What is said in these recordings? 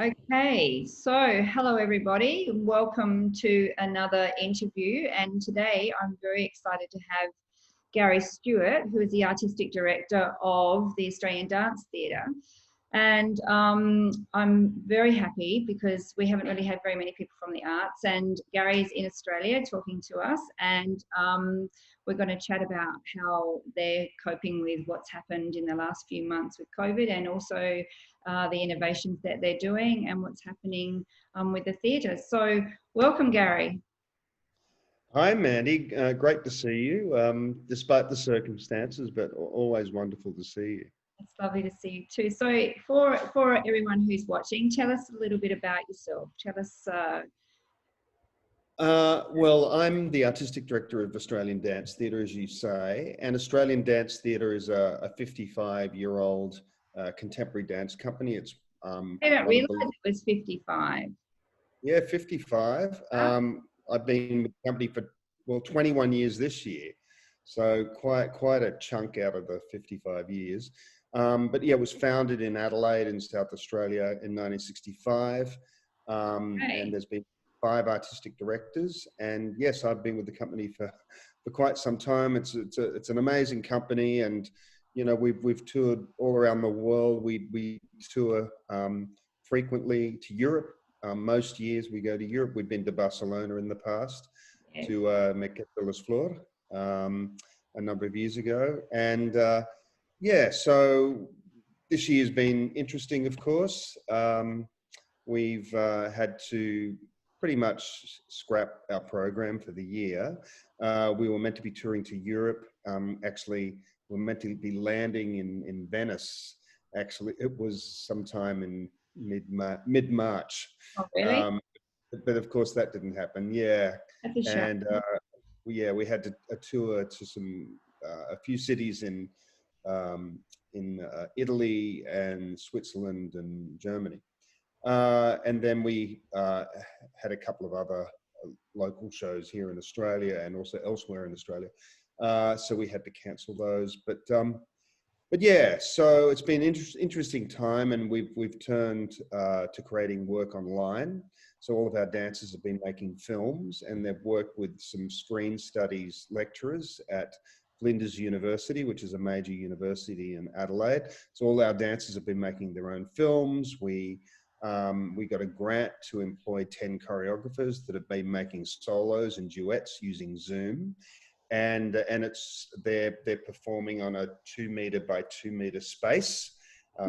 Okay, so hello everybody, welcome to another interview, and today I'm very excited to have Garry Stewart, who is the Artistic Director of the Australian Dance Theatre. And I'm very happy because we haven't really had very many people from the arts, and Gary's in Australia talking to us, and we're going to chat about how they're coping with what's happened in the last few months with COVID, and also the innovations that they're doing and what's happening with the theatre. So welcome, Garry. Hi, Mandy. Great to see you, despite the circumstances, but always wonderful to see you. It's lovely to see you too. So for everyone who's watching, tell us a little bit about yourself. Tell us. Well, I'm the Artistic Director of Australian Dance Theatre, as you say, and Australian Dance Theatre is a 55-year-old contemporary dance company. It's I didn't realise it was 55. Yeah, 55. I've been with the company for, well, 21 years this year. So quite a chunk out of the 55 years. But yeah, it was founded in Adelaide in South Australia in 1965. And there's been 5 artistic directors. And yes, I've been with the company for quite some time. It's an amazing company, and you know, we've toured all around the world. We tour frequently to Europe. Most years we go to Europe. We've been to Barcelona in the past, to Flourish, a number of years ago. And yeah, so this year's been interesting, of course. We've had to pretty much scrap our program for the year. We were meant to be touring to Europe. Actually, we were meant to be landing in Venice. Actually, it was sometime in mid-March. Oh, really? But of course that didn't happen. Yeah. That's a shame. And we had a tour to a few cities in Italy and Switzerland and Germany. And then we had a couple of other local shows here in Australia and also elsewhere in Australia. So we had to cancel those. But yeah, so it's been an interesting time, and we've turned to creating work online. So all of our dancers have been making films, and they've worked with some screen studies lecturers at Flinders University, which is a major university in Adelaide. So all our dancers have been making their own films. We got a grant to employ 10 choreographers that have been making solos and duets using Zoom. And they're performing on a 2 meter by 2 meter space.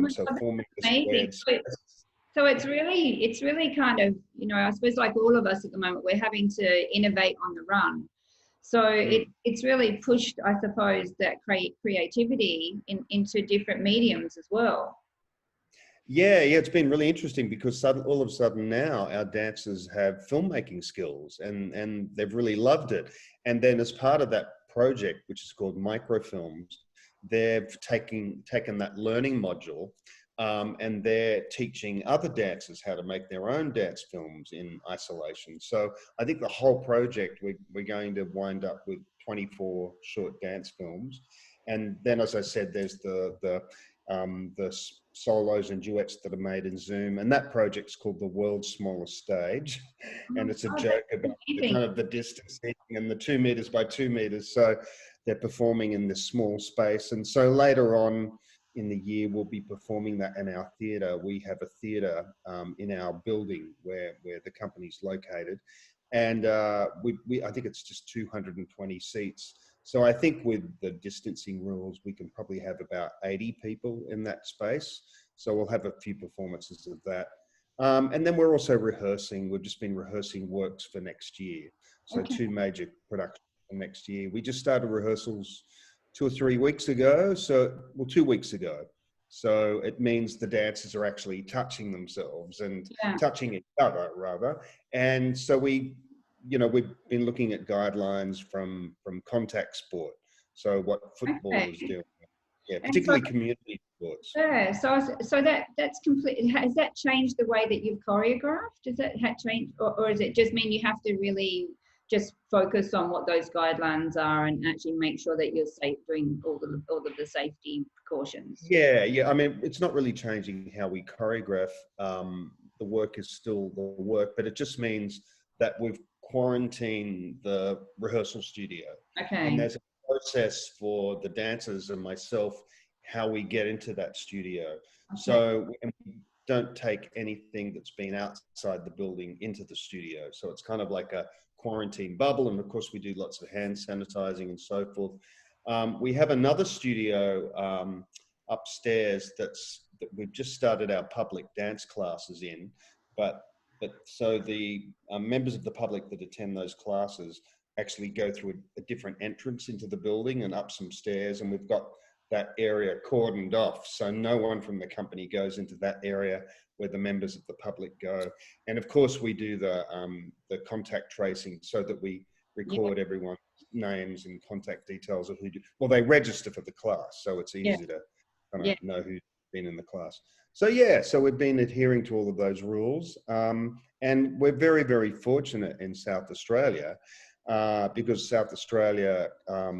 So forming a squared space. So it's really kind of, you know, I suppose like all of us at the moment, we're having to innovate on the run. So it's really pushed, I suppose, that creativity into different mediums as well. Yeah, it's been really interesting because all of a sudden now our dancers have filmmaking skills, and they've really loved it. And then as part of that project, which is called microfilms, they've taken that learning module, and they're teaching other dancers how to make their own dance films in isolation. So I think the whole project, we're going to wind up with 24 short dance films. And then, as I said, there's the solos and duets that are made in Zoom, and that project's called The World's Smallest Stage, and it's a joke about the distancing and the 2 meters by 2 meters. So they're performing in this small space, and so later on in the year we'll be performing that in our theatre. We have a theatre in our building where the company's located, and I think it's just 220 seats. So I think with the distancing rules, we can probably have about 80 people in that space. So we'll have a few performances of that. And then we're also rehearsing. We've just been rehearsing works for next year. So 2 major productions for next year. We just started rehearsals 2 or 3 weeks ago. 2 weeks ago. So it means the dancers are actually touching themselves and touching each other, rather. And so we've been looking at guidelines from contact sport. So what footballers do, particularly community sports. Yeah, so that's complete. Has that changed the way that you've choreographed? Does that have changed, or does it just mean you have to really just focus on what those guidelines are and actually make sure that you're safe, doing all of the safety precautions. Yeah. I mean, it's not really changing how we choreograph. The work is still the work, but it just means that we've quarantined the rehearsal studio. And Okay. there's a process for the dancers and myself, how we get into that studio. Okay. So and we don't take anything that's been outside the building into the studio. So it's kind of like a quarantine bubble. And of course, we do lots of hand sanitizing and so forth. We have another studio upstairs that we've just started our public dance classes in, but so the members of the public that attend those classes actually go through a different entrance into the building and up some stairs, and we've got that area cordoned off, so no one from the company goes into that area where the members of the public go. And of course, we do the contact tracing so that we record everyone's names and contact details of who do. Well, they register for the class, so it's easy to kind of know who's been in the class. So yeah, so we've been adhering to all of those rules, and we're very, very fortunate in South Australia because South Australia, I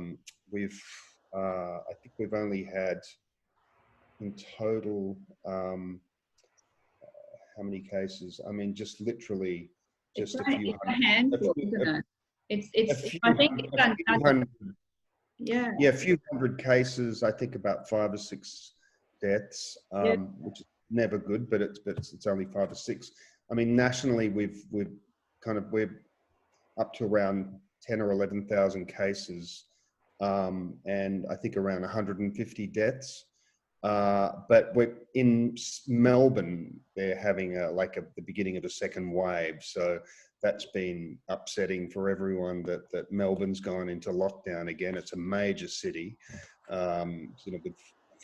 think we've only had in total, how many cases? I mean, just literally just a few hundred. A handful, isn't it? It's. I think it's done. Yeah. Yeah, a few hundred cases. I think about 5 or 6 deaths, which is never good, but it's only 5 or 6. I mean, nationally, we're up to around 10 or 11,000 cases, and I think around 150 deaths. But we're in Melbourne, they're having the beginning of a second wave. So that's been upsetting for everyone that Melbourne's gone into lockdown again. It's a major city, with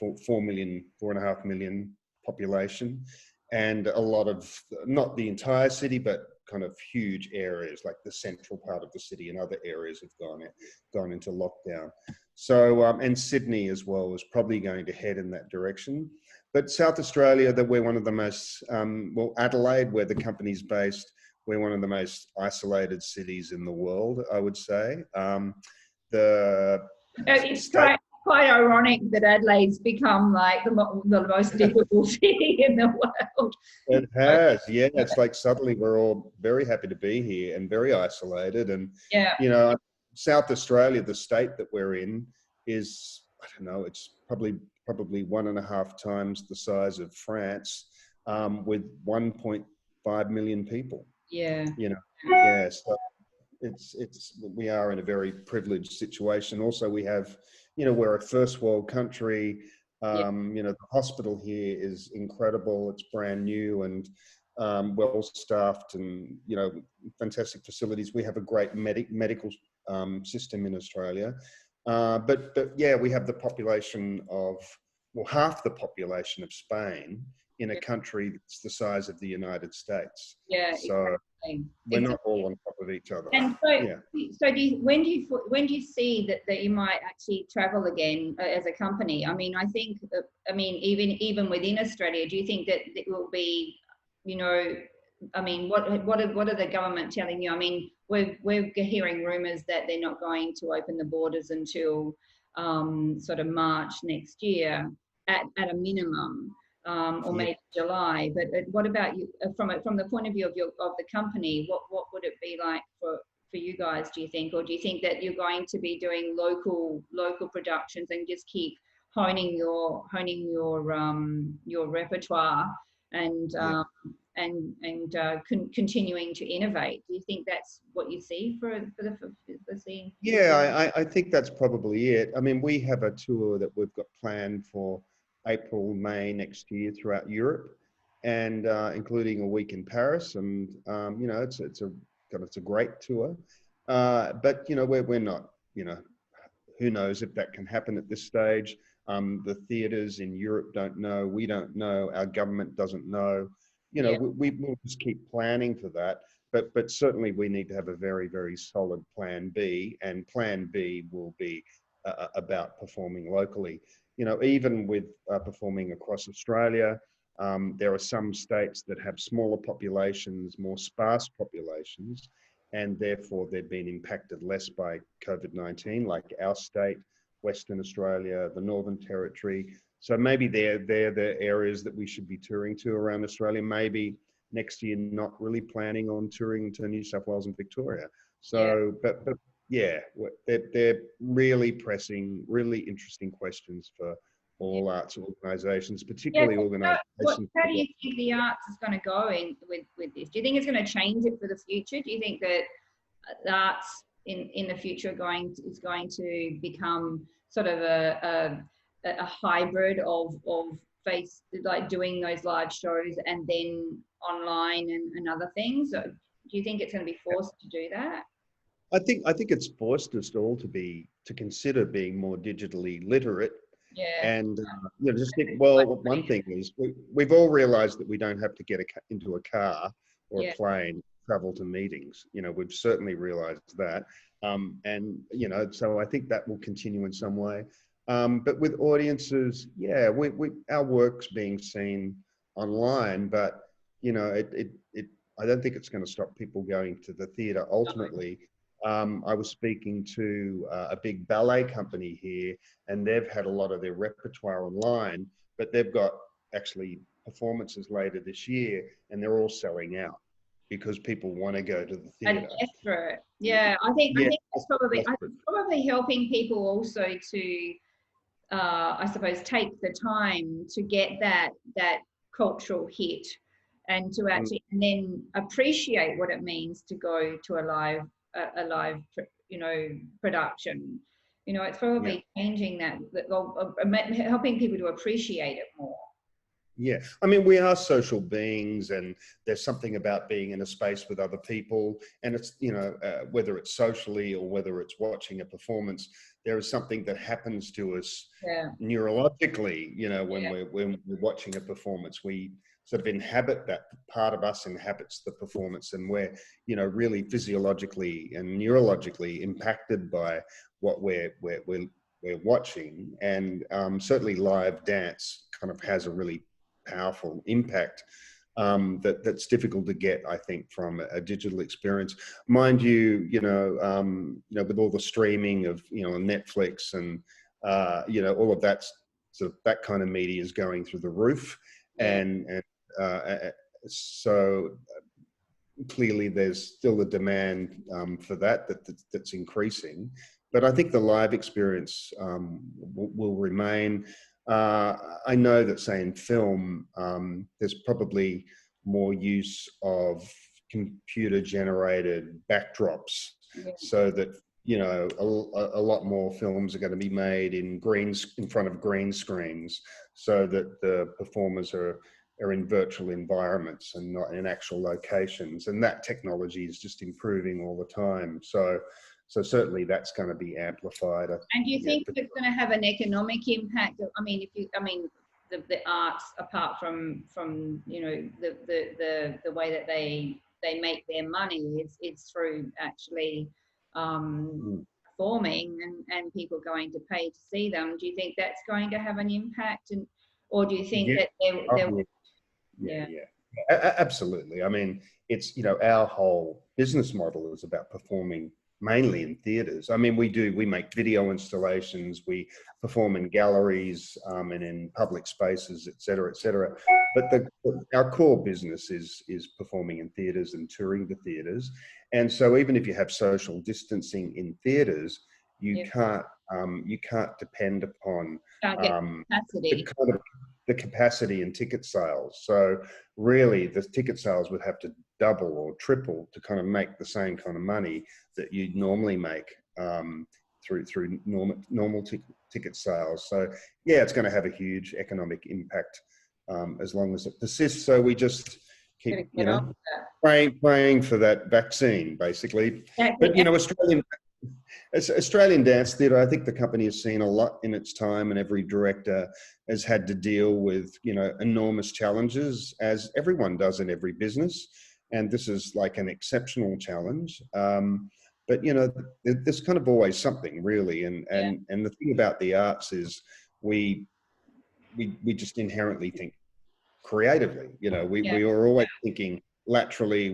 4.5 million population, and a lot of, not the entire city, but kind of huge areas like the central part of the city and other areas have gone into lockdown. So, and Sydney as well is probably going to head in that direction. But South Australia, that we're one of the most, Adelaide, where the company's based, we're one of the most isolated cities in the world, I would say. It's quite ironic that Adelaide's become like the most difficult city in the world. It has, yeah. It's like suddenly we're all very happy to be here and very isolated. And, South Australia, the state that we're in, is, I don't know, it's probably 1.5 times the size of France, with 1.5 million people. Yeah. So we are in a very privileged situation. Also, we have, we're a first world country. The hospital here is incredible. It's brand new and well staffed, and fantastic facilities. We have a great medical system in Australia, but yeah, we have the population of, half the population of Spain in a country that's the size of the United States. Yeah, so we're not all on top of each other. And so when do you see that you might actually travel again as a company? I mean, I think, even within Australia, do you think that it will be, I mean, what are the government telling you? I mean, we're hearing rumours that they're not going to open the borders until sort of March next year at a minimum. Or maybe July. But what about you from the point of view of the company? What would it be like for you guys? Do you think, or do you think that you're going to be doing local productions and just keep honing your repertoire and continuing to innovate? Do you think that's what you see for the scene? Yeah, I think that's probably it. I mean, we have a tour that we've got planned for April, May next year throughout Europe, and including a week in Paris. And it's a great tour, but we're not. Who knows if that can happen at this stage? The theatres in Europe don't know. We don't know. Our government doesn't know. We'll just keep planning for that. But certainly we need to have a very, very solid plan B, and plan B will be about performing locally. Even with performing across Australia, there are some states that have smaller populations, more sparse populations, and therefore they've been impacted less by COVID-19, like our state, Western Australia, the Northern Territory. So maybe they're the areas that we should be touring to around Australia. Maybe next year, not really planning on touring to New South Wales and Victoria. So, but yeah, they're really pressing, really interesting questions for all arts organisations, particularly organisations. How do you think the arts is going to go with this? Do you think it's going to change it for the future? Do you think that the arts in the future is going to become sort of a hybrid of face, like doing those live shows and then online and other things? So do you think it's going to be forced to do that? I think it's forced us all to consider being more digitally literate. Yeah. And just think, well, one thing is we've all realised that we don't have to get into a car or a plane, travel to meetings. We've certainly realised that, and so I think that will continue in some way. But with audiences, our work's being seen online, but I don't think it's going to stop people going to the theatre ultimately. I was speaking to a big ballet company here, and they've had a lot of their repertoire online, but they've got actually performances later this year, and they're all selling out because people want to go to the theatre. Desperate. Yeah, I think it's probably helping people also to, I suppose, take the time to get that cultural hit, and to actually and then appreciate what it means to go to a live production. It's probably changing that, helping people to appreciate it more. Yeah, I mean, we are social beings, and there's something about being in a space with other people, and it's, whether it's socially or whether it's watching a performance, there is something that happens to us neurologically, when we're watching a performance. We sort of inhabit, that part of us inhabits the performance, and we're, really physiologically and neurologically impacted by what we're watching. And certainly live dance kind of has a really powerful impact that's difficult to get, I think, from a digital experience. Mind you, with all the streaming of, Netflix and, all of that sort of that kind of media is going through the roof. And so clearly there's still a demand for that's increasing. But I think the live experience will remain. I know that, say, in film, there's probably more use of computer-generated backdrops, so that a lot more films are going to be made in front of green screens, so that the performers are in virtual environments and not in actual locations. And that technology is just improving all the time. So certainly that's going to be amplified. And do you think it's going to have an economic impact? I mean, the arts, apart from the way that they make their money, it's through actually performing and people going to pay to see them. Do you think that's going to have an impact, or do you think that absolutely. I mean, it's, our whole business model is about performing mainly in theatres. I mean, we make video installations, we perform in galleries and in public spaces, et cetera, et cetera. But our core business is performing in theatres and touring the theatres. And so even if you have social distancing in theatres, you can't depend upon the capacity in ticket sales. So really the ticket sales would have to double or triple to kind of make the same kind of money that you'd normally make through normal ticket sales. So it's going to have a huge economic impact as long as it persists. So we just keep praying for that vaccine, basically. But Australian Dance Theatre, I think the company has seen a lot in its time, and every director has had to deal with, enormous challenges, as everyone does in every business. And this is like an exceptional challenge. But, there's kind of always something, really. And the thing about the arts is we just inherently think creatively. We are always thinking laterally,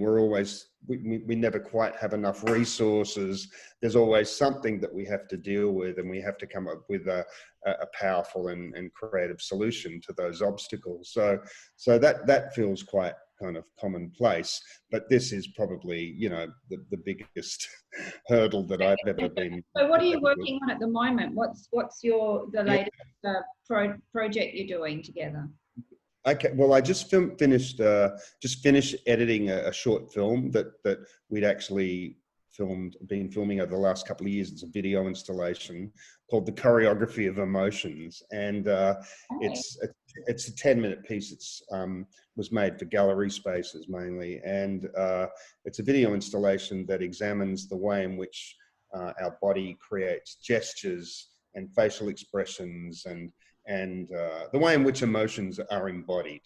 we never quite have enough resources. There's always something that we have to deal with, and we have to come up with a powerful and creative solution to those obstacles. So that feels quite kind of commonplace, but this is probably, you know, the biggest hurdle that I've ever been. So what are you working on at the moment? What's the Yeah. latest project you're doing together? Okay, well, I just finished editing a short film that we'd actually been filming over the last couple of years. It's a video installation called "The Choreography of Emotions," and it's a 10-minute piece. It's was made for gallery spaces mainly, and it's a video installation that examines the way in which our body creates gestures and facial expressions and the way in which emotions are embodied,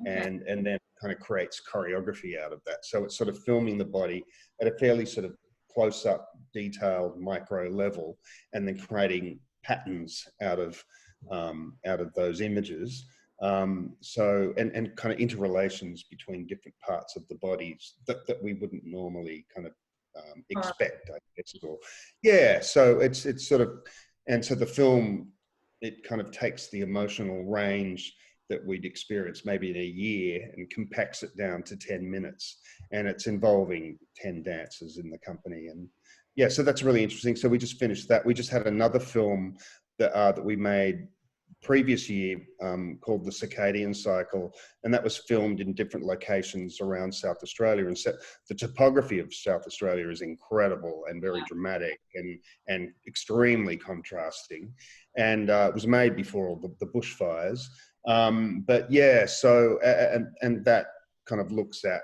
and then kind of creates choreography out of that. So it's sort of filming the body at a fairly sort of close-up, detailed, micro level, and then creating patterns out of those images. So and kind of interrelations between different parts of the bodies that we wouldn't normally kind of expect, I guess. Or yeah, so it's sort of, and so the film, it kind of takes the emotional range that we'd experience maybe in a year and compacts it down to 10 minutes. And it's involving 10 dancers in the company. And yeah, so that's really interesting. So we just finished that. We just had another film that we made previous year called The Circadian Cycle, and that was filmed in different locations around South Australia. And so the topography of South Australia is incredible and very dramatic and extremely contrasting. And it was made before all the bushfires. But yeah, so and that kind of looks at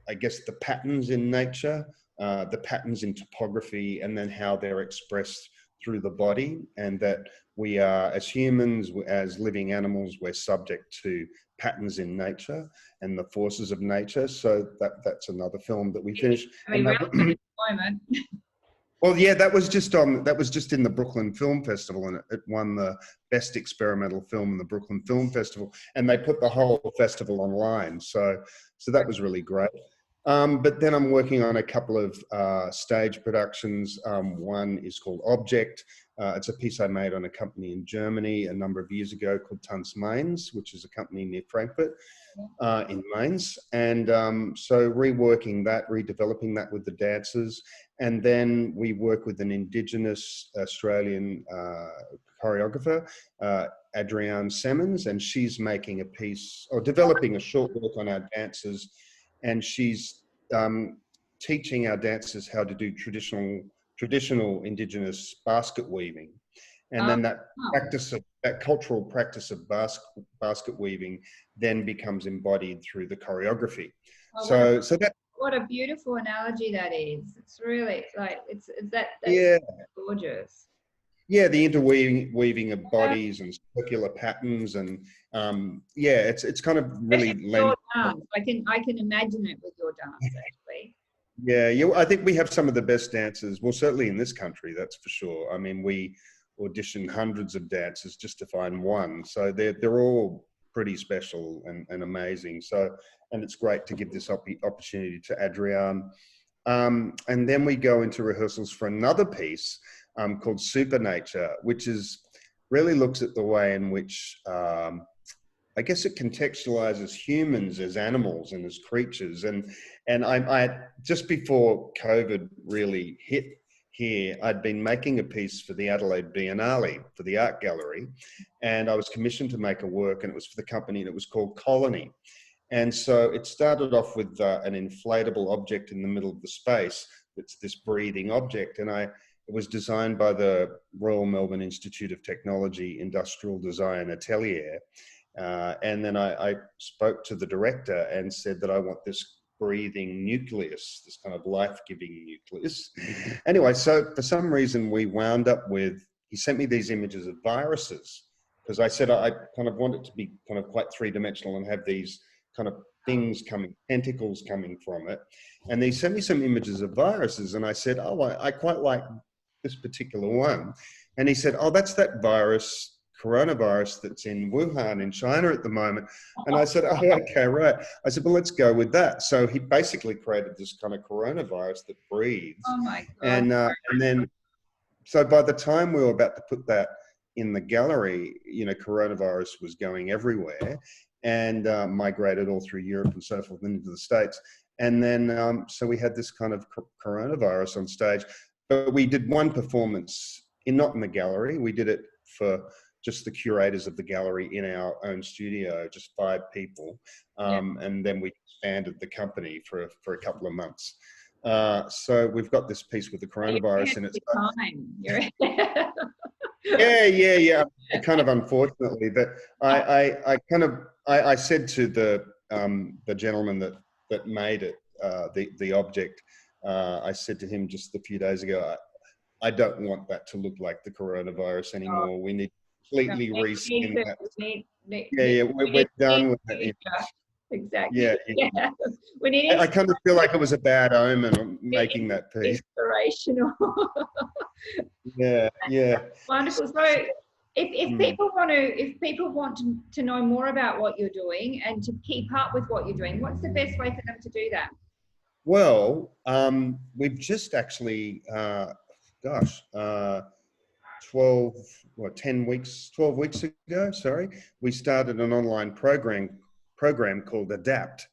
I guess the patterns in nature, the patterns in topography, and then how they're expressed through the body, and that we are, as humans, as living animals, we're subject to patterns in nature and the forces of nature. So that's another film that we finished. Well, yeah, that was just in the Brooklyn Film Festival, and it won the best experimental film in the Brooklyn Film Festival, and they put the whole festival online. So that was really great. But then I'm working on a couple of stage productions. One is called Object. It's a piece I made on a company in Germany a number of years ago called Tanz Mainz, which is a company near Frankfurt in Mainz. And so reworking that, redeveloping that with the dancers. And then we work with an Indigenous Australian choreographer, Adrienne Semmons, and she's making a piece, or developing a short work on our dancers. And she's teaching our dancers how to do traditional Indigenous basket weaving, and then that cultural practice of basket weaving then becomes embodied through the choreography. So that, what a beautiful analogy that is. It's really like that's yeah, gorgeous. Yeah, the interweaving of bodies and circular patterns, and yeah, it's kind of really your dance. I can imagine it with your dance actually. Yeah, I think we have some of the best dancers. Well, certainly in this country, that's for sure. I mean, we auditioned hundreds of dancers just to find one, so they're all pretty special and amazing. So, and it's great to give this opportunity to Adrienne. And then we go into rehearsals for another piece called Supernature, which really looks at the way in which I guess it contextualizes humans as animals and as creatures. And I just before COVID really hit here, I'd been making a piece for the Adelaide Biennale for the art gallery, and I was commissioned to make a work, and it was for the company, and it was called Colony. And so it started off with an inflatable object in the middle of the space. It's this breathing object, and it was designed by the Royal Melbourne Institute of Technology Industrial Design Atelier. And then I spoke to the director and said that I want this breathing nucleus, this kind of life-giving nucleus. Anyway, so for some reason we wound up with, he sent me these images of viruses, because I said I kind of want it to be kind of quite three-dimensional and have these kind of things coming, tentacles coming from it. And they sent me some images of viruses, and I said, oh, I quite like this particular one. And he said, oh, that's that virus coronavirus that's in Wuhan in China at the moment. And I said, oh, okay, right. I said, well, let's go with that. So he basically created this kind of coronavirus that breathes. Oh my God. And then, so by the time we were about to put that in the gallery, you know, coronavirus was going everywhere and migrated all through Europe and so forth into the States. And then, so we had this kind of coronavirus on stage, but we did one performance not in the gallery. We did it for just the curators of the gallery in our own studio, just 5 people. And then we expanded the company for a couple of months. So we've got this piece with the coronavirus in it. Yeah. Kind of unfortunately, that I said to the gentleman that made it, the object, I said to him just a few days ago, I don't want that to look like the coronavirus anymore. We need to completely reskin that. We're done with that. Exactly. Yeah. We need I kind of feel like it was a bad omen on making that piece. Inspirational. Yeah. Wonderful. So if people want to know more about what you're doing and to keep up with what you're doing, what's the best way for them to do that? Well, we've just actually 12 weeks ago, we started an online program called Adapt.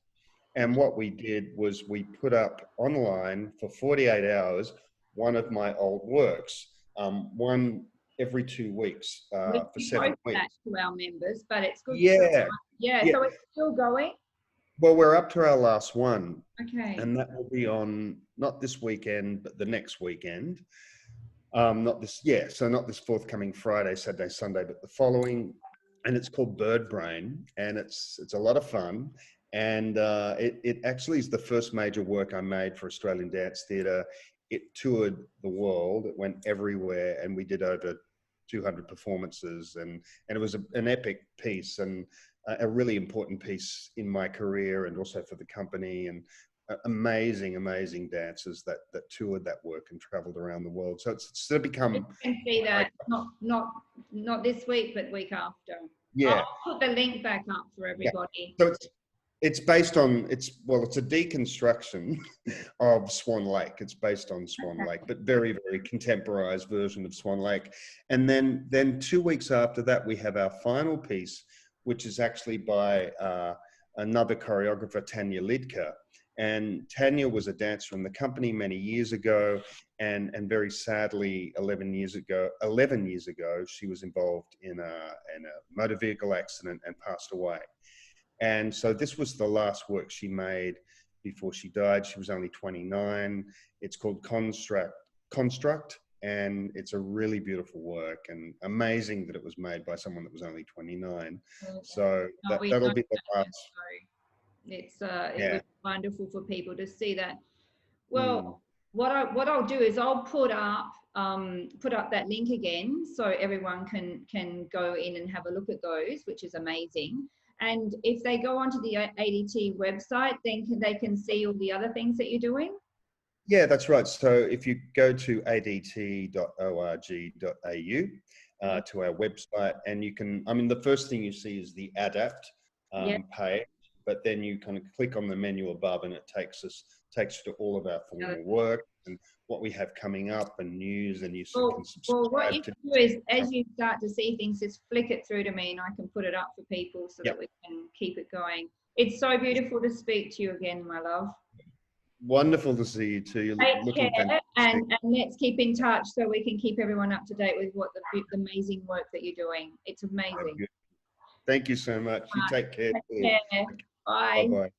And what we did was we put up online for 48 hours one of my old works, one every 2 weeks for 7 weeks. That to our members, but it's good. Yeah. So it's still going. Well, we're up to our last one. Okay. And that will be on not this weekend, but the next weekend. Not this forthcoming Friday, Saturday, Sunday, but the following. And it's called Bird Brain, and it's a lot of fun. And it actually is the first major work I made for Australian Dance Theatre. It toured the world. It went everywhere, and we did over 200 performances, and it was an epic piece and a really important piece in my career and also for the company, and amazing dancers that toured that work and traveled around the world. So it's sort of become. You can see that not this week, but week after. Yeah. I'll put the link back up for everybody. Yeah. So it's based on it's a deconstruction of Swan Lake. It's based on Swan Lake, but very contemporized version of Swan Lake. And then 2 weeks after that, we have our final piece, which is actually by another choreographer, Tanya Lidka. And Tanya was a dancer in the company many years ago, and very sadly, 11 years ago, she was involved in a motor vehicle accident and passed away. And so this was the last work she made before she died. She was only 29. It's called Construct, and it's a really beautiful work, and amazing that it was made by someone that was only 29. So that'll be the last. It was wonderful for people to see that. Well, what I'll do is I'll put up that link again so everyone can go in and have a look at those, which is amazing. And if they go onto the ADT website, then they can see all the other things that you're doing. Yeah, that's right. So if you go to adt.org.au to our website, and you can, the first thing you see is the Adapt page, but then you kind of click on the menu above and it takes you to all of our formal work and what we have coming up and news, and you can subscribe. Well, what you can do is, as you start to see things, just flick it through to me and I can put it up for people so that we can keep it going. It's so beautiful to speak to you again, my love. Wonderful to see you too. Take care, and let's keep in touch so we can keep everyone up to date with what the amazing work that you're doing. It's amazing. Thank you so much. You take care. Take care. Bye. Bye-bye.